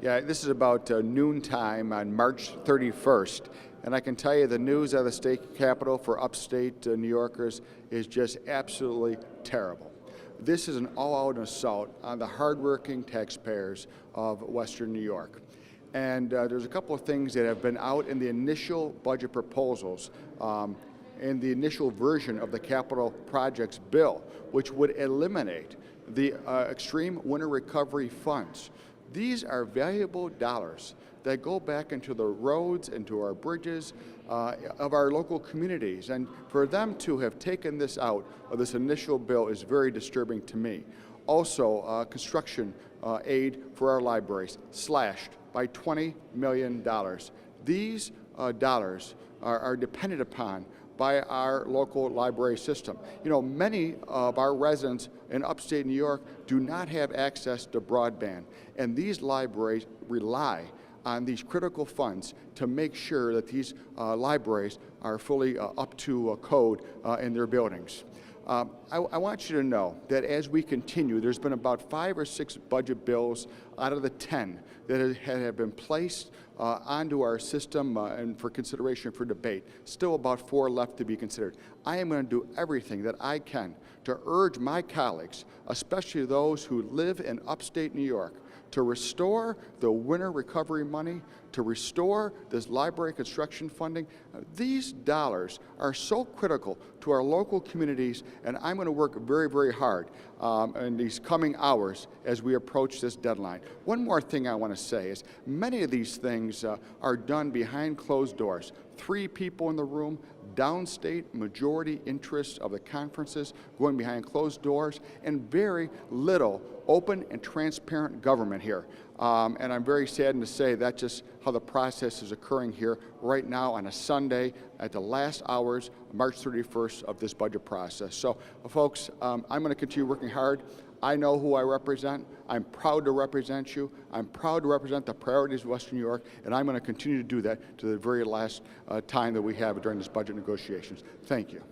Yeah, this is about noontime on March 31st, and I can tell you the news out of the state capitol for upstate New Yorkers is just absolutely terrible. This is an all-out assault on the hardworking taxpayers of Western New York. And there's a couple of things that have been out in the initial budget proposals, in the initial version of the capital projects bill, which would eliminate the extreme winter recovery funds. These are valuable dollars that go back into the roads, into our bridges of our local communities. And for them to have taken this out of this initial bill is very disturbing to me. Also, construction aid for our libraries slashed by $20 million. These dollars are dependent upon by our local library system. You know, many of our residents in upstate New York do not have access to broadband, and these libraries rely on these critical funds to make sure that these libraries are fully up to code in their buildings. I want you to know that as we continue, there's been about 5 or 6 budget bills out of the 10 that have been placed onto our system and for consideration for debate. Still about 4 left to be considered. I am going to do everything that I can to urge my colleagues, especially those who live in upstate New York, to restore the winter recovery money, to restore this library construction funding. These dollars are so critical to our local communities, and I'm going to work very, very hard in these coming hours as we approach this deadline. One more thing I want to say is many of these things are done behind closed doors. 3 people in the room, downstate majority interests of the conferences going behind closed doors, and very little open and transparent government here. And I'm very saddened to say that's just how the process is occurring here right now on a Sunday at the last hours, March 31st of this budget process. So, folks, I'm going to continue working hard. I know who I represent. I'm proud to represent you. I'm proud to represent the priorities of Western New York, and I'm going to continue to do that to the very last time that we have during this budget negotiations. Thank you.